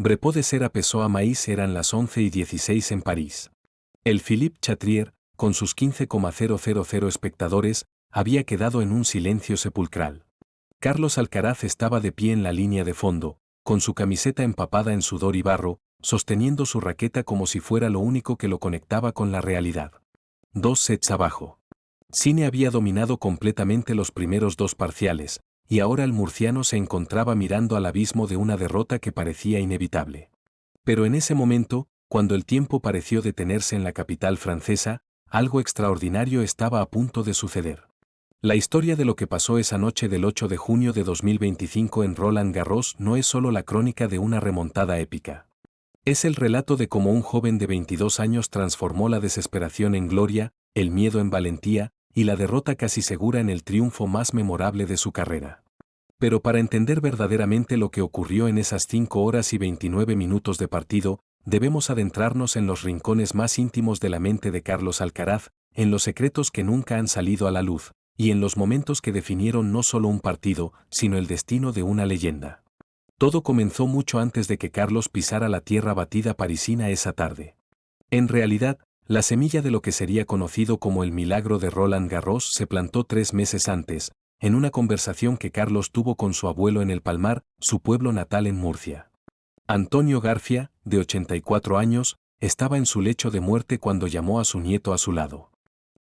Brepo de Cera pesó a maíz eran las 11:16 en París. El Philippe Chatrier, con sus 15,000 espectadores, había quedado en un silencio sepulcral. Carlos Alcaraz estaba de pie en la línea de fondo, con su camiseta empapada en sudor y barro, sosteniendo su raqueta como si fuera lo único que lo conectaba con la realidad. 2 sets abajo. Sine había dominado completamente los primeros 2 parciales, y ahora el murciano se encontraba mirando al abismo de una derrota que parecía inevitable. Pero en ese momento, cuando el tiempo pareció detenerse en la capital francesa, algo extraordinario estaba a punto de suceder. La historia de lo que pasó esa noche del 8 de junio de 2025 en Roland Garros no es solo la crónica de una remontada épica. Es el relato de cómo un joven de 22 años transformó la desesperación en gloria, el miedo en valentía, y la derrota casi segura en el triunfo más memorable de su carrera. Pero para entender verdaderamente lo que ocurrió en esas 5 horas y 29 minutos de partido, debemos adentrarnos en los rincones más íntimos de la mente de Carlos Alcaraz, en los secretos que nunca han salido a la luz, y en los momentos que definieron no solo un partido, sino el destino de una leyenda. Todo comenzó mucho antes de que Carlos pisara la tierra batida parisina esa tarde. En realidad, la semilla de lo que sería conocido como el milagro de Roland Garros se plantó 3 meses antes, en una conversación que Carlos tuvo con su abuelo en El Palmar, su pueblo natal en Murcia. Antonio García, de 84 años, estaba en su lecho de muerte cuando llamó a su nieto a su lado.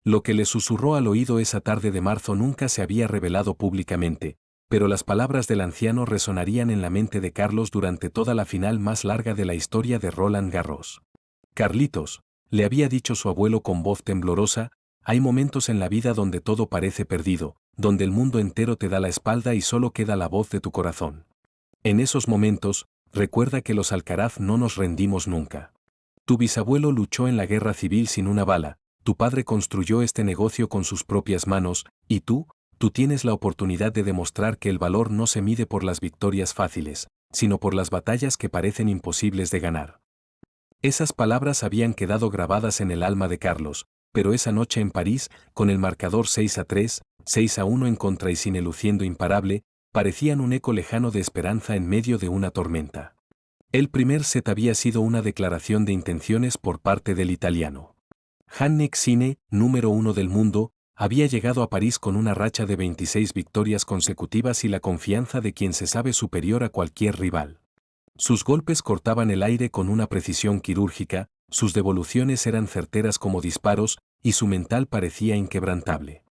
Lo que le susurró al oído esa tarde de marzo nunca se había revelado públicamente, pero las palabras del anciano resonarían en la mente de Carlos durante toda la final más larga de la historia de Roland Garros. Carlitos, le había dicho su abuelo con voz temblorosa, hay momentos en la vida donde todo parece perdido, donde el mundo entero te da la espalda y solo queda la voz de tu corazón. En esos momentos, recuerda que los Alcaraz no nos rendimos nunca. Tu bisabuelo luchó en la guerra civil sin una bala, tu padre construyó este negocio con sus propias manos, y tú tienes la oportunidad de demostrar que el valor no se mide por las victorias fáciles, sino por las batallas que parecen imposibles de ganar. Esas palabras habían quedado grabadas en el alma de Carlos, pero esa noche en París, con el marcador 6-3, 6-1 en contra y Sine luciendo imparable, parecían un eco lejano de esperanza en medio de una tormenta. El primer set había sido una declaración de intenciones por parte del italiano. Jannik Sinner, número 1 del mundo, había llegado a París con una racha de 26 victorias consecutivas y la confianza de quien se sabe superior a cualquier rival. Sus golpes cortaban el aire con una precisión quirúrgica, sus devoluciones eran certeras como disparos, y su mental parecía inquebrantable.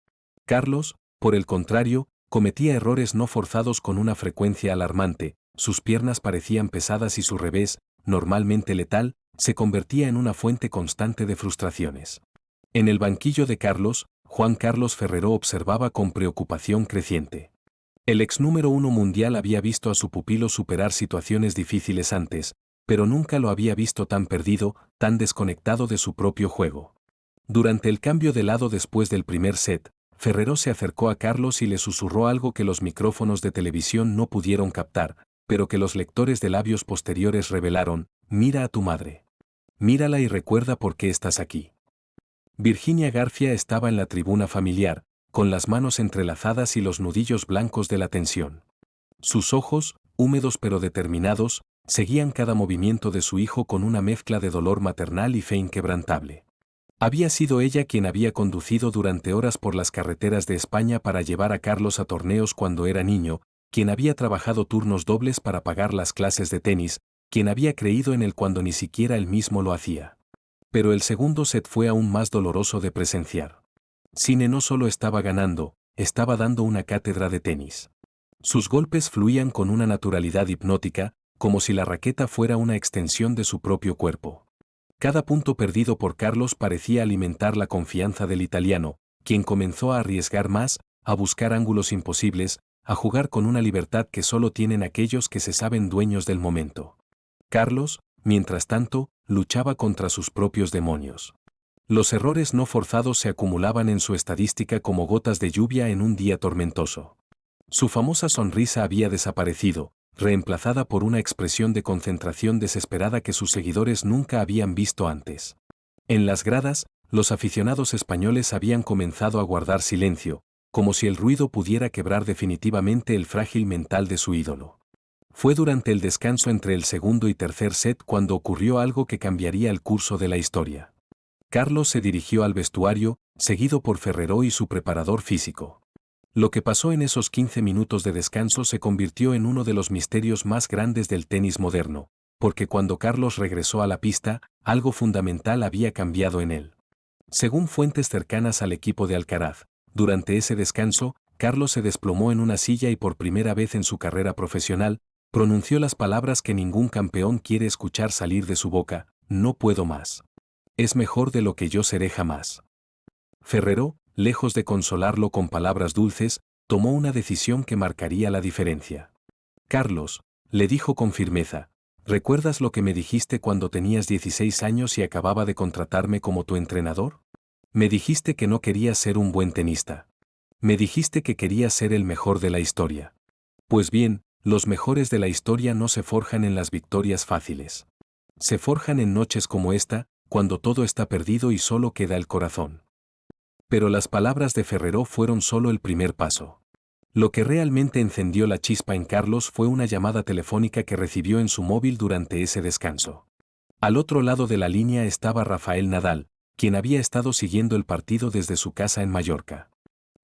Carlos, por el contrario, cometía errores no forzados con una frecuencia alarmante, sus piernas parecían pesadas y su revés, normalmente letal, se convertía en una fuente constante de frustraciones. En el banquillo de Carlos, Juan Carlos Ferrero observaba con preocupación creciente. El ex número 1 mundial había visto a su pupilo superar situaciones difíciles antes, pero nunca lo había visto tan perdido, tan desconectado de su propio juego. Durante el cambio de lado después del primer set, Ferrero se acercó a Carlos y le susurró algo que los micrófonos de televisión no pudieron captar, pero que los lectores de labios posteriores revelaron: mira a tu madre. Mírala y recuerda por qué estás aquí. Virginia García estaba en la tribuna familiar, con las manos entrelazadas y los nudillos blancos de la tensión. Sus ojos, húmedos pero determinados, seguían cada movimiento de su hijo con una mezcla de dolor maternal y fe inquebrantable. Había sido ella quien había conducido durante horas por las carreteras de España para llevar a Carlos a torneos cuando era niño, quien había trabajado turnos dobles para pagar las clases de tenis, quien había creído en él cuando ni siquiera él mismo lo hacía. Pero el segundo set fue aún más doloroso de presenciar. Sine no solo estaba ganando, estaba dando una cátedra de tenis. Sus golpes fluían con una naturalidad hipnótica, como si la raqueta fuera una extensión de su propio cuerpo. Cada punto perdido por Carlos parecía alimentar la confianza del italiano, quien comenzó a arriesgar más, a buscar ángulos imposibles, a jugar con una libertad que solo tienen aquellos que se saben dueños del momento. Carlos, mientras tanto, luchaba contra sus propios demonios. Los errores no forzados se acumulaban en su estadística como gotas de lluvia en un día tormentoso. Su famosa sonrisa había desaparecido, reemplazada por una expresión de concentración desesperada que sus seguidores nunca habían visto antes. En las gradas, los aficionados españoles habían comenzado a guardar silencio, como si el ruido pudiera quebrar definitivamente el frágil mental de su ídolo. Fue durante el descanso entre el segundo y tercer set cuando ocurrió algo que cambiaría el curso de la historia. Carlos se dirigió al vestuario, seguido por Ferrero y su preparador físico. Lo que pasó en esos 15 minutos de descanso se convirtió en uno de los misterios más grandes del tenis moderno, porque cuando Carlos regresó a la pista, algo fundamental había cambiado en él. Según fuentes cercanas al equipo de Alcaraz, durante ese descanso, Carlos se desplomó en una silla y por primera vez en su carrera profesional, pronunció las palabras que ningún campeón quiere escuchar salir de su boca: no puedo más. Es mejor de lo que yo seré jamás. Ferrero, lejos de consolarlo con palabras dulces, tomó una decisión que marcaría la diferencia. Carlos, le dijo con firmeza, ¿recuerdas lo que me dijiste cuando tenías 16 años y acababa de contratarme como tu entrenador? Me dijiste que no querías ser un buen tenista. Me dijiste que querías ser el mejor de la historia. Pues bien, los mejores de la historia no se forjan en las victorias fáciles. Se forjan en noches como esta, cuando todo está perdido y solo queda el corazón. Pero las palabras de Ferrero fueron solo el primer paso. Lo que realmente encendió la chispa en Carlos fue una llamada telefónica que recibió en su móvil durante ese descanso. Al otro lado de la línea estaba Rafael Nadal, quien había estado siguiendo el partido desde su casa en Mallorca.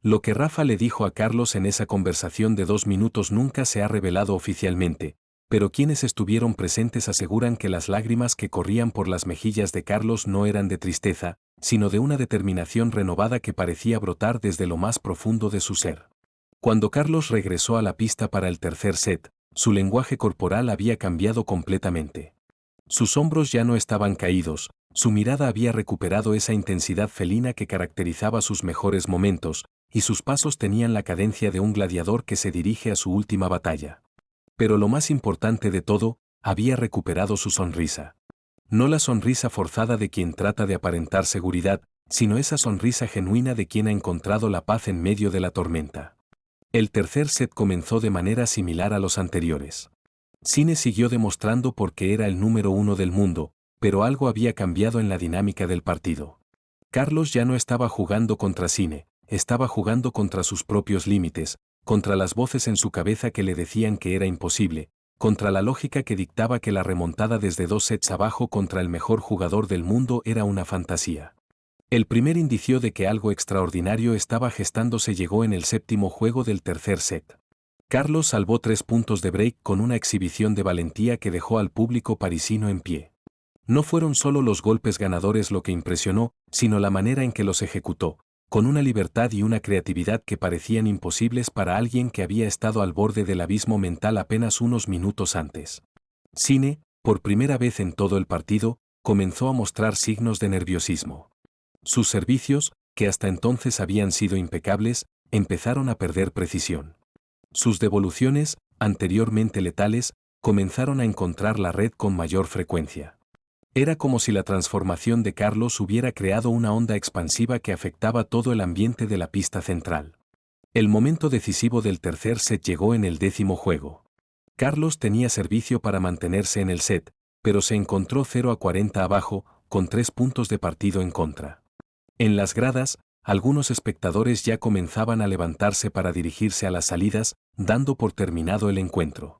Lo que Rafa le dijo a Carlos en esa conversación de 2 minutos nunca se ha revelado oficialmente, pero quienes estuvieron presentes aseguran que las lágrimas que corrían por las mejillas de Carlos no eran de tristeza, sino de una determinación renovada que parecía brotar desde lo más profundo de su ser. Cuando Carlos regresó a la pista para el tercer set, su lenguaje corporal había cambiado completamente. Sus hombros ya no estaban caídos, su mirada había recuperado esa intensidad felina que caracterizaba sus mejores momentos, y sus pasos tenían la cadencia de un gladiador que se dirige a su última batalla. Pero lo más importante de todo, había recuperado su sonrisa. No la sonrisa forzada de quien trata de aparentar seguridad, sino esa sonrisa genuina de quien ha encontrado la paz en medio de la tormenta. El tercer set comenzó de manera similar a los anteriores. Sine siguió demostrando por qué era el número 1 del mundo, pero algo había cambiado en la dinámica del partido. Carlos ya no estaba jugando contra Sine, estaba jugando contra sus propios límites, contra las voces en su cabeza que le decían que era imposible, contra la lógica que dictaba que la remontada desde 2 sets abajo contra el mejor jugador del mundo era una fantasía. El primer indicio de que algo extraordinario estaba gestándose llegó en el séptimo juego del tercer set. Carlos salvó 3 puntos de break con una exhibición de valentía que dejó al público parisino en pie. No fueron solo los golpes ganadores lo que impresionó, sino la manera en que los ejecutó, con una libertad y una creatividad que parecían imposibles para alguien que había estado al borde del abismo mental apenas unos minutos antes. Sine, por primera vez en todo el partido, comenzó a mostrar signos de nerviosismo. Sus servicios, que hasta entonces habían sido impecables, empezaron a perder precisión. Sus devoluciones, anteriormente letales, comenzaron a encontrar la red con mayor frecuencia. Era como si la transformación de Carlos hubiera creado una onda expansiva que afectaba todo el ambiente de la pista central. El momento decisivo del tercer set llegó en el 10º juego. Carlos tenía servicio para mantenerse en el set, pero se encontró 0-40 abajo, con 3 puntos de partido en contra. En las gradas, algunos espectadores ya comenzaban a levantarse para dirigirse a las salidas, dando por terminado el encuentro.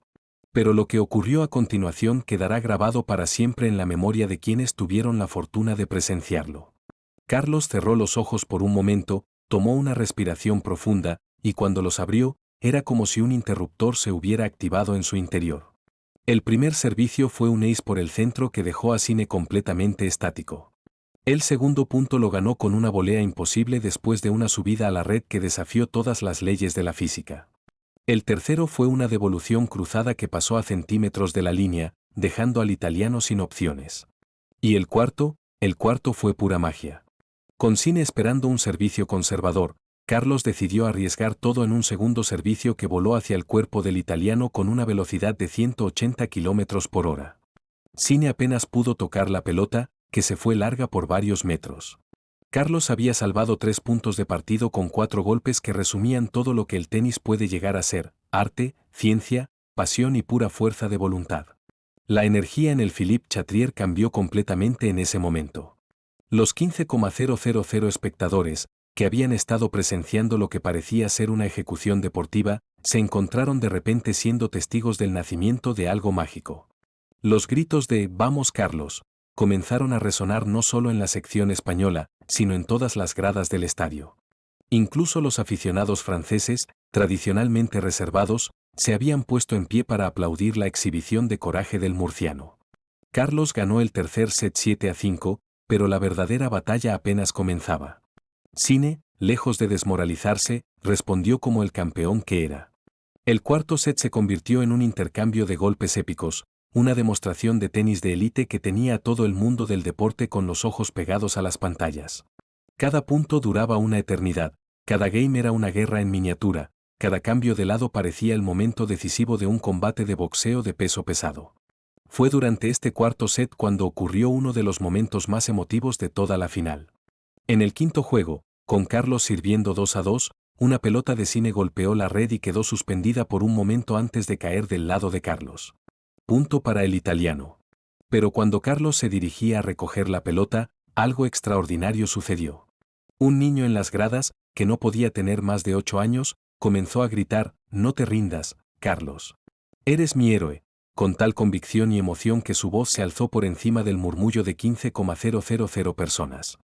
Pero lo que ocurrió a continuación quedará grabado para siempre en la memoria de quienes tuvieron la fortuna de presenciarlo. Carlos cerró los ojos por un momento, tomó una respiración profunda, y cuando los abrió, era como si un interruptor se hubiera activado en su interior. El primer servicio fue un ace por el centro que dejó a Sine completamente estático. El segundo punto lo ganó con una volea imposible después de una subida a la red que desafió todas las leyes de la física. El tercero fue una devolución cruzada que pasó a centímetros de la línea, dejando al italiano sin opciones. Y el cuarto fue pura magia. Con Sine esperando un servicio conservador, Carlos decidió arriesgar todo en un segundo servicio que voló hacia el cuerpo del italiano con una velocidad de 180 km por hora. Sine apenas pudo tocar la pelota, que se fue larga por varios metros. Carlos había salvado 3 puntos de partido con 4 golpes que resumían todo lo que el tenis puede llegar a ser: arte, ciencia, pasión y pura fuerza de voluntad. La energía en el Philippe Chatrier cambió completamente en ese momento. Los 15,000 espectadores, que habían estado presenciando lo que parecía ser una ejecución deportiva, se encontraron de repente siendo testigos del nacimiento de algo mágico. Los gritos de «Vamos Carlos» comenzaron a resonar no solo en la sección española, sino en todas las gradas del estadio. Incluso los aficionados franceses, tradicionalmente reservados, se habían puesto en pie para aplaudir la exhibición de coraje del murciano. Carlos ganó el tercer set 7-5, pero la verdadera batalla apenas comenzaba. Sinner, lejos de desmoralizarse, respondió como el campeón que era. El cuarto set se convirtió en un intercambio de golpes épicos, una demostración de tenis de élite que tenía a todo el mundo del deporte con los ojos pegados a las pantallas. Cada punto duraba una eternidad, cada game era una guerra en miniatura, cada cambio de lado parecía el momento decisivo de un combate de boxeo de peso pesado. Fue durante este cuarto set cuando ocurrió uno de los momentos más emotivos de toda la final. En el quinto juego, con Carlos sirviendo 2-2, una pelota de Sinner golpeó la red y quedó suspendida por un momento antes de caer del lado de Carlos. Punto para el italiano. Pero cuando Carlos se dirigía a recoger la pelota, algo extraordinario sucedió. Un niño en las gradas, que no podía tener más de 8 años, comenzó a gritar: «No te rindas, Carlos. Eres mi héroe», con tal convicción y emoción que su voz se alzó por encima del murmullo de 15,000 personas.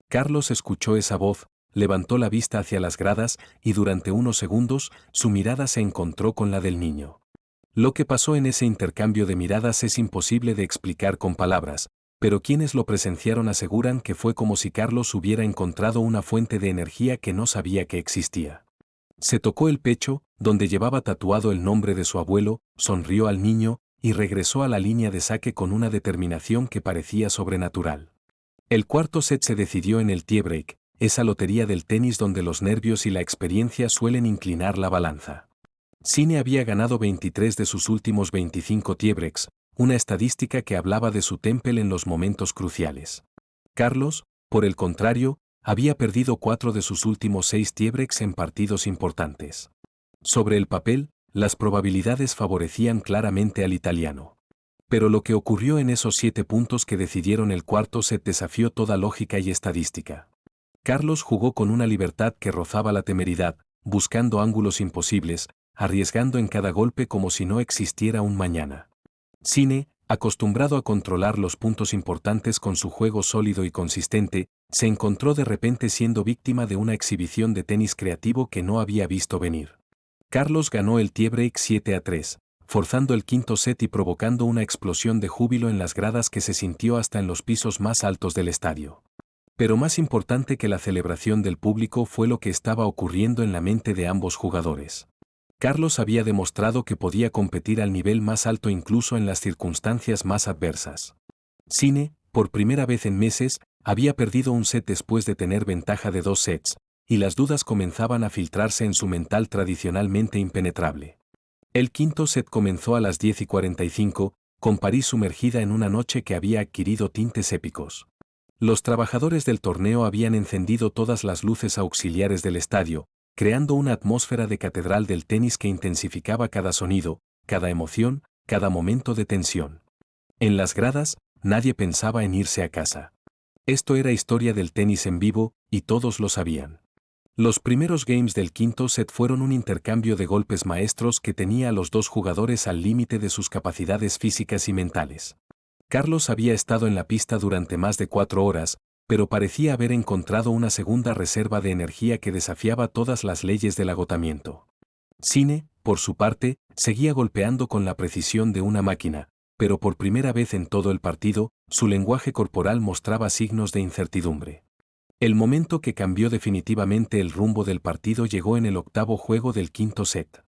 Carlos escuchó esa voz, levantó la vista hacia las gradas y durante unos segundos su mirada se encontró con la del niño. Lo que pasó en ese intercambio de miradas es imposible de explicar con palabras, pero quienes lo presenciaron aseguran que fue como si Carlos hubiera encontrado una fuente de energía que no sabía que existía. Se tocó el pecho, donde llevaba tatuado el nombre de su abuelo, sonrió al niño y regresó a la línea de saque con una determinación que parecía sobrenatural. El cuarto set se decidió en el tiebreak, esa lotería del tenis donde los nervios y la experiencia suelen inclinar la balanza. Sinner había ganado 23 de sus últimos 25 tiebreaks, una estadística que hablaba de su temple en los momentos cruciales. Carlos, por el contrario, había perdido 4 de sus últimos 6 tiebreaks en partidos importantes. Sobre el papel, las probabilidades favorecían claramente al italiano. Pero lo que ocurrió en esos 7 puntos que decidieron el cuarto set desafió toda lógica y estadística. Carlos jugó con una libertad que rozaba la temeridad, buscando ángulos imposibles, arriesgando en cada golpe como si no existiera un mañana. Sinner, acostumbrado a controlar los puntos importantes con su juego sólido y consistente, se encontró de repente siendo víctima de una exhibición de tenis creativo que no había visto venir. Carlos ganó el tiebreak 7-3, forzando el quinto set y provocando una explosión de júbilo en las gradas que se sintió hasta en los pisos más altos del estadio. Pero más importante que la celebración del público fue lo que estaba ocurriendo en la mente de ambos jugadores. Carlos había demostrado que podía competir al nivel más alto incluso en las circunstancias más adversas. Sinner, por primera vez en meses, había perdido un set después de tener ventaja de 2 sets, y las dudas comenzaban a filtrarse en su mental tradicionalmente impenetrable. El quinto set comenzó a las 10:45, con París sumergida en una noche que había adquirido tintes épicos. Los trabajadores del torneo habían encendido todas las luces auxiliares del estadio, creando una atmósfera de catedral del tenis que intensificaba cada sonido, cada emoción, cada momento de tensión. En las gradas, nadie pensaba en irse a casa. Esto era historia del tenis en vivo, y todos lo sabían. Los primeros games del quinto set fueron un intercambio de golpes maestros que tenía a los dos jugadores al límite de sus capacidades físicas y mentales. Carlos había estado en la pista durante más de 4 horas, pero parecía haber encontrado una segunda reserva de energía que desafiaba todas las leyes del agotamiento. Sinner, por su parte, seguía golpeando con la precisión de una máquina, pero por primera vez en todo el partido, su lenguaje corporal mostraba signos de incertidumbre. El momento que cambió definitivamente el rumbo del partido llegó en el octavo juego del quinto set.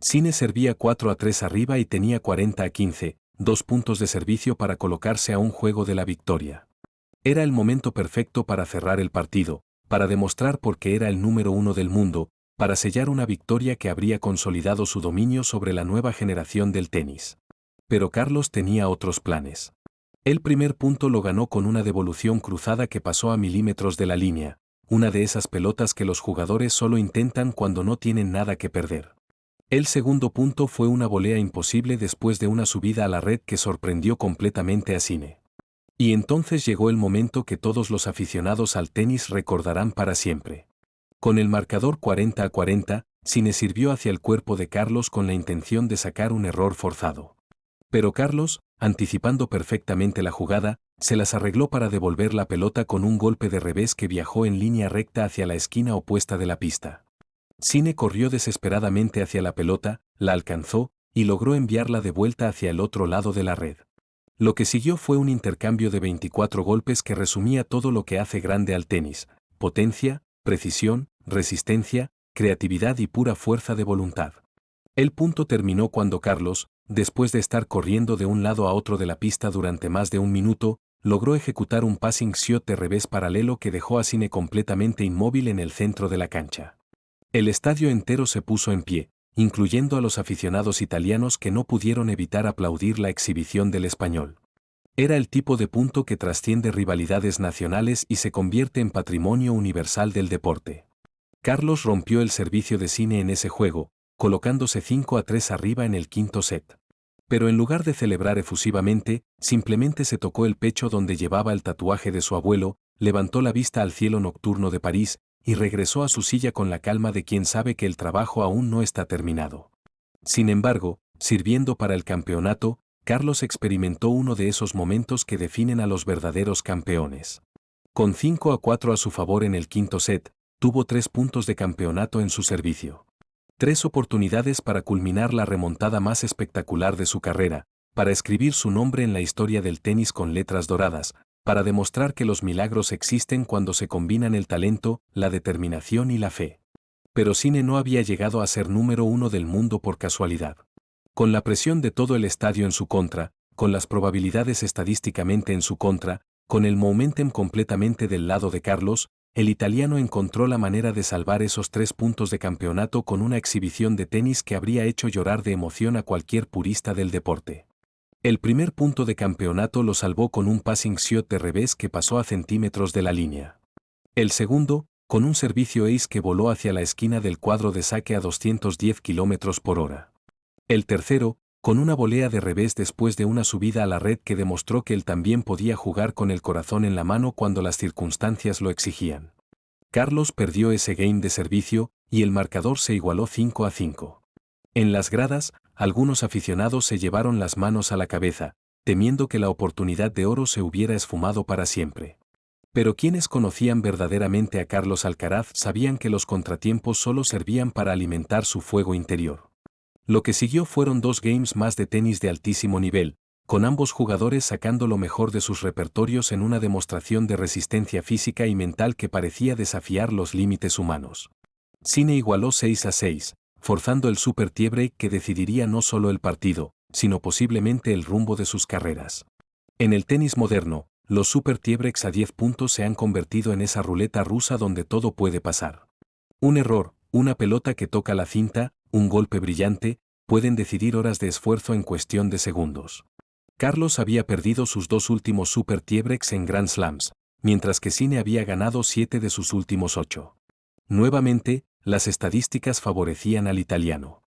Sinner servía 4-3 arriba y tenía 40-15, 2 puntos de servicio para colocarse a un juego de la victoria. Era el momento perfecto para cerrar el partido, para demostrar por qué era el número 1 del mundo, para sellar una victoria que habría consolidado su dominio sobre la nueva generación del tenis. Pero Carlos tenía otros planes. El primer punto lo ganó con una devolución cruzada que pasó a milímetros de la línea, una de esas pelotas que los jugadores solo intentan cuando no tienen nada que perder. El segundo punto fue una volea imposible después de una subida a la red que sorprendió completamente a Sinner. Y entonces llegó el momento que todos los aficionados al tenis recordarán para siempre. Con el marcador 40-40, Sine sirvió hacia el cuerpo de Carlos con la intención de sacar un error forzado. Pero Carlos, anticipando perfectamente la jugada, se las arregló para devolver la pelota con un golpe de revés que viajó en línea recta hacia la esquina opuesta de la pista. Sine corrió desesperadamente hacia la pelota, la alcanzó, y logró enviarla de vuelta hacia el otro lado de la red. Lo que siguió fue un intercambio de 24 golpes que resumía todo lo que hace grande al tenis: potencia, precisión, resistencia, creatividad y pura fuerza de voluntad. El punto terminó cuando Carlos, después de estar corriendo de un lado a otro de la pista durante más de un minuto, logró ejecutar un passing shot de revés paralelo que dejó a Sine completamente inmóvil en el centro de la cancha. El estadio entero se puso en pie, incluyendo a los aficionados italianos que no pudieron evitar aplaudir la exhibición del español. Era el tipo de punto que trasciende rivalidades nacionales y se convierte en patrimonio universal del deporte. Carlos rompió el servicio de Sine en ese juego, colocándose 5-3 arriba en el quinto set. Pero en lugar de celebrar efusivamente, simplemente se tocó el pecho donde llevaba el tatuaje de su abuelo, levantó la vista al cielo nocturno de París, y regresó a su silla con la calma de quien sabe que el trabajo aún no está terminado. Sin embargo, sirviendo para el campeonato, Carlos experimentó uno de esos momentos que definen a los verdaderos campeones. Con 5-4 a su favor en el quinto set, tuvo 3 puntos de campeonato en su servicio. 3 oportunidades para culminar la remontada más espectacular de su carrera, para escribir su nombre en la historia del tenis con letras doradas, para demostrar que los milagros existen cuando se combinan el talento, la determinación y la fe. Pero Sine no había llegado a ser número 1 del mundo por casualidad. Con la presión de todo el estadio en su contra, con las probabilidades estadísticamente en su contra, con el momentum completamente del lado de Carlos, el italiano encontró la manera de salvar esos 3 puntos de campeonato con una exhibición de tenis que habría hecho llorar de emoción a cualquier purista del deporte. El primer punto de campeonato lo salvó con un passing shot de revés que pasó a centímetros de la línea. El segundo, con un servicio ace que voló hacia la esquina del cuadro de saque a 210 km/h. El tercero, con una volea de revés después de una subida a la red que demostró que él también podía jugar con el corazón en la mano cuando las circunstancias lo exigían. Carlos perdió ese game de servicio, y el marcador se igualó 5-5. En las gradas, algunos aficionados se llevaron las manos a la cabeza, temiendo que la oportunidad de oro se hubiera esfumado para siempre. Pero quienes conocían verdaderamente a Carlos Alcaraz sabían que los contratiempos solo servían para alimentar su fuego interior. Lo que siguió fueron 2 games más de tenis de altísimo nivel, con ambos jugadores sacando lo mejor de sus repertorios en una demostración de resistencia física y mental que parecía desafiar los límites humanos. Sine igualó 6-6, forzando el super tiebreak que decidiría no solo el partido, sino posiblemente el rumbo de sus carreras. En el tenis moderno, los super tiebreaks a 10 puntos se han convertido en esa ruleta rusa donde todo puede pasar. Un error, una pelota que toca la cinta, un golpe brillante, pueden decidir horas de esfuerzo en cuestión de segundos. Carlos había perdido sus 2 últimos super tiebreaks en Grand Slams, mientras que Sine había ganado 7 de sus últimos 8. Nuevamente, las estadísticas favorecían al italiano.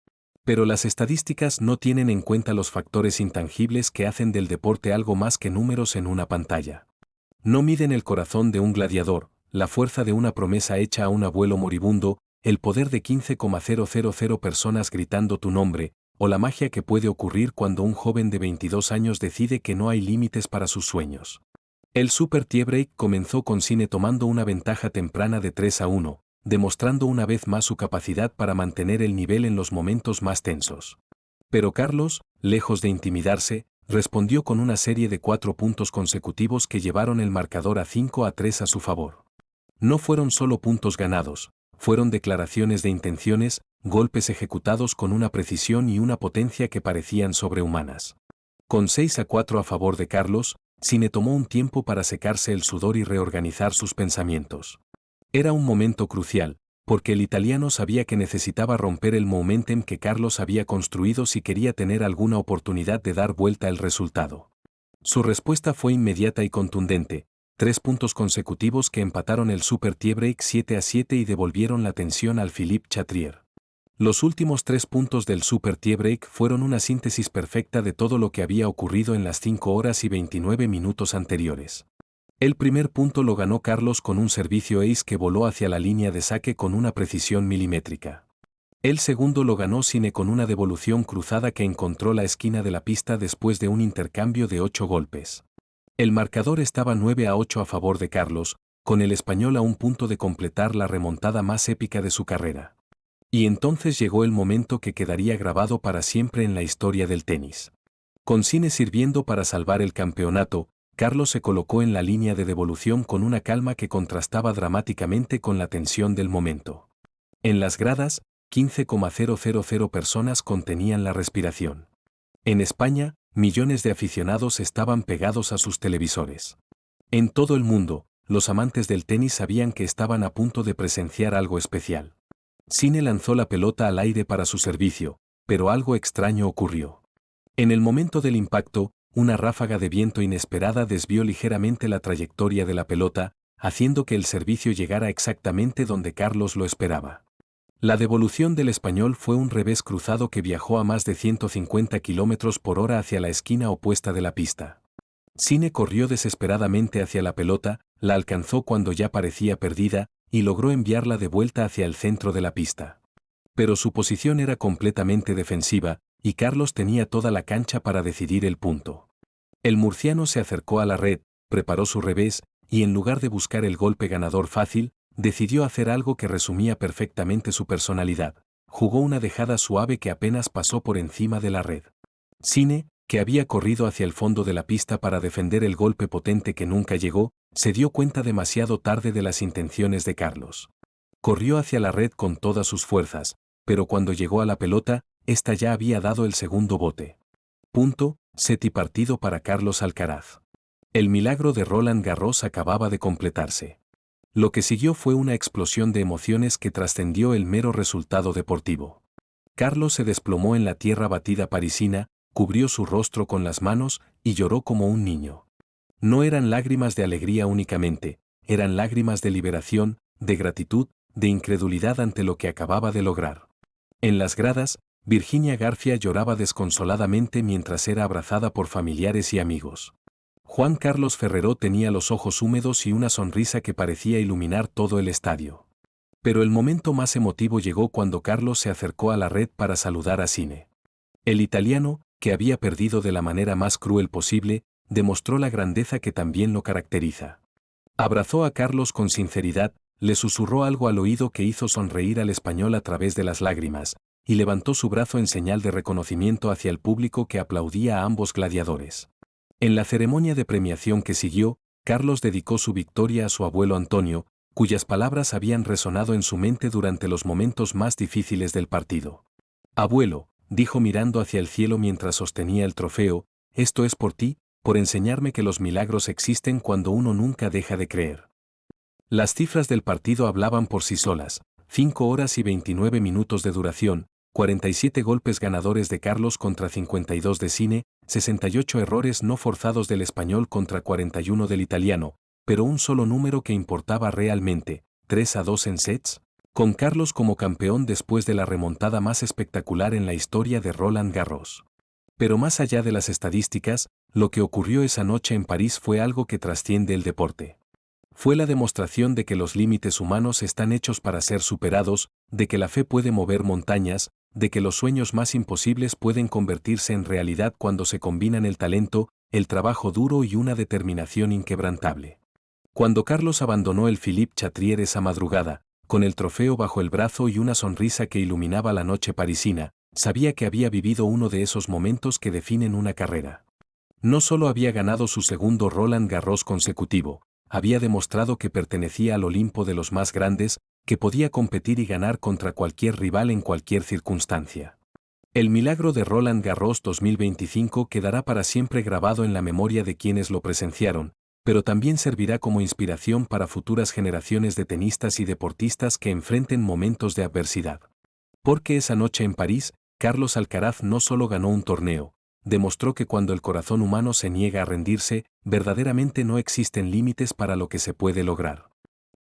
Pero las estadísticas no tienen en cuenta los factores intangibles que hacen del deporte algo más que números en una pantalla. No miden el corazón de un gladiador, la fuerza de una promesa hecha a un abuelo moribundo, el poder de 15,000 personas gritando tu nombre, o la magia que puede ocurrir cuando un joven de 22 años decide que no hay límites para sus sueños. El super tiebreak comenzó con Sine tomando una ventaja temprana de 3-1, demostrando una vez más su capacidad para mantener el nivel en los momentos más tensos. Pero Carlos, lejos de intimidarse, respondió con una serie de 4 puntos consecutivos que llevaron el marcador a 5-3 a su favor. No fueron solo puntos ganados, fueron declaraciones de intenciones, golpes ejecutados con una precisión y una potencia que parecían sobrehumanas. Con 6-4 a favor de Carlos, Sine tomó un tiempo para secarse el sudor y reorganizar sus pensamientos. Era un momento crucial, porque el italiano sabía que necesitaba romper el momentum que Carlos había construido si quería tener alguna oportunidad de dar vuelta el resultado. Su respuesta fue inmediata y contundente: 3 puntos consecutivos que empataron el super tiebreak 7-7 y devolvieron la tensión al Philippe Chatrier. Los últimos 3 puntos del super tiebreak fueron una síntesis perfecta de todo lo que había ocurrido en las 5 horas y 29 minutos anteriores. El primer punto lo ganó Carlos con un servicio ace que voló hacia la línea de saque con una precisión milimétrica. El segundo lo ganó Sine con una devolución cruzada que encontró la esquina de la pista después de un intercambio de 8 golpes. El marcador estaba 9-8 a favor de Carlos, con el español a un punto de completar la remontada más épica de su carrera. Y entonces llegó el momento que quedaría grabado para siempre en la historia del tenis. Con Sine sirviendo para salvar el campeonato, Carlos se colocó en la línea de devolución con una calma que contrastaba dramáticamente con la tensión del momento. En las gradas, 15,000 personas contenían la respiración. En España, millones de aficionados estaban pegados a sus televisores. En todo el mundo, los amantes del tenis sabían que estaban a punto de presenciar algo especial. Sine lanzó la pelota al aire para su servicio, pero algo extraño ocurrió. En el momento del impacto, una ráfaga de viento inesperada desvió ligeramente la trayectoria de la pelota, haciendo que el servicio llegara exactamente donde Carlos lo esperaba. La devolución del español fue un revés cruzado que viajó a más de 150 km/h hacia la esquina opuesta de la pista. Sine corrió desesperadamente hacia la pelota, la alcanzó cuando ya parecía perdida, y logró enviarla de vuelta hacia el centro de la pista. Pero su posición era completamente defensiva, y Carlos tenía toda la cancha para decidir el punto. El murciano se acercó a la red, preparó su revés, y en lugar de buscar el golpe ganador fácil, decidió hacer algo que resumía perfectamente su personalidad. Jugó una dejada suave que apenas pasó por encima de la red. Sine, que había corrido hacia el fondo de la pista para defender el golpe potente que nunca llegó, se dio cuenta demasiado tarde de las intenciones de Carlos. Corrió hacia la red con todas sus fuerzas, pero cuando llegó a la pelota, ésta ya había dado el segundo bote. Punto, set y partido para Carlos Alcaraz. El milagro de Roland Garros acababa de completarse. Lo que siguió fue una explosión de emociones que trascendió el mero resultado deportivo. Carlos se desplomó en la tierra batida parisina, cubrió su rostro con las manos y lloró como un niño. No eran lágrimas de alegría únicamente, eran lágrimas de liberación, de gratitud, de incredulidad ante lo que acababa de lograr. En las gradas, Virginia García lloraba desconsoladamente mientras era abrazada por familiares y amigos. Juan Carlos Ferrero tenía los ojos húmedos y una sonrisa que parecía iluminar todo el estadio. Pero el momento más emotivo llegó cuando Carlos se acercó a la red para saludar a Sine. El italiano, que había perdido de la manera más cruel posible, demostró la grandeza que también lo caracteriza. Abrazó a Carlos con sinceridad, le susurró algo al oído que hizo sonreír al español a través de las lágrimas, y levantó su brazo en señal de reconocimiento hacia el público que aplaudía a ambos gladiadores. En la ceremonia de premiación que siguió, Carlos dedicó su victoria a su abuelo Antonio, cuyas palabras habían resonado en su mente durante los momentos más difíciles del partido. «Abuelo», dijo mirando hacia el cielo mientras sostenía el trofeo, «esto es por ti, por enseñarme que los milagros existen cuando uno nunca deja de creer». Las cifras del partido hablaban por sí solas: 5 horas y 29 minutos de duración, 47 golpes ganadores de Carlos contra 52 de Sine, 68 errores no forzados del español contra 41 del italiano, pero un solo número que importaba realmente: 3-2 en sets, con Carlos como campeón después de la remontada más espectacular en la historia de Roland Garros. Pero más allá de las estadísticas, lo que ocurrió esa noche en París fue algo que trasciende el deporte. Fue la demostración de que los límites humanos están hechos para ser superados, de que la fe puede mover montañas, de que los sueños más imposibles pueden convertirse en realidad cuando se combinan el talento, el trabajo duro y una determinación inquebrantable. Cuando Carlos abandonó el Philippe Chatrier esa madrugada, con el trofeo bajo el brazo y una sonrisa que iluminaba la noche parisina, sabía que había vivido uno de esos momentos que definen una carrera. No solo había ganado su segundo Roland Garros consecutivo, había demostrado que pertenecía al Olimpo de los más grandes, que podía competir y ganar contra cualquier rival en cualquier circunstancia. El milagro de Roland Garros 2025 quedará para siempre grabado en la memoria de quienes lo presenciaron, pero también servirá como inspiración para futuras generaciones de tenistas y deportistas que enfrenten momentos de adversidad. Porque esa noche en París, Carlos Alcaraz no solo ganó un torneo, demostró que cuando el corazón humano se niega a rendirse, verdaderamente no existen límites para lo que se puede lograr.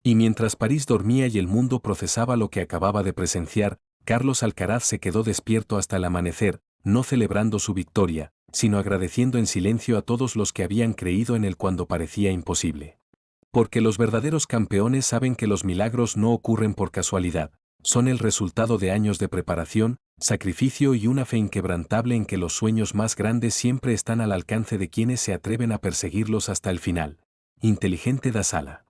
Y mientras París dormía y el mundo procesaba lo que acababa de presenciar, Carlos Alcaraz se quedó despierto hasta el amanecer, no celebrando su victoria, sino agradeciendo en silencio a todos los que habían creído en él cuando parecía imposible. Porque los verdaderos campeones saben que los milagros no ocurren por casualidad, Son el resultado de años de preparación, sacrificio y una fe inquebrantable en que los sueños más grandes siempre están al alcance de quienes se atreven a perseguirlos hasta el final. Inteligente da Sala.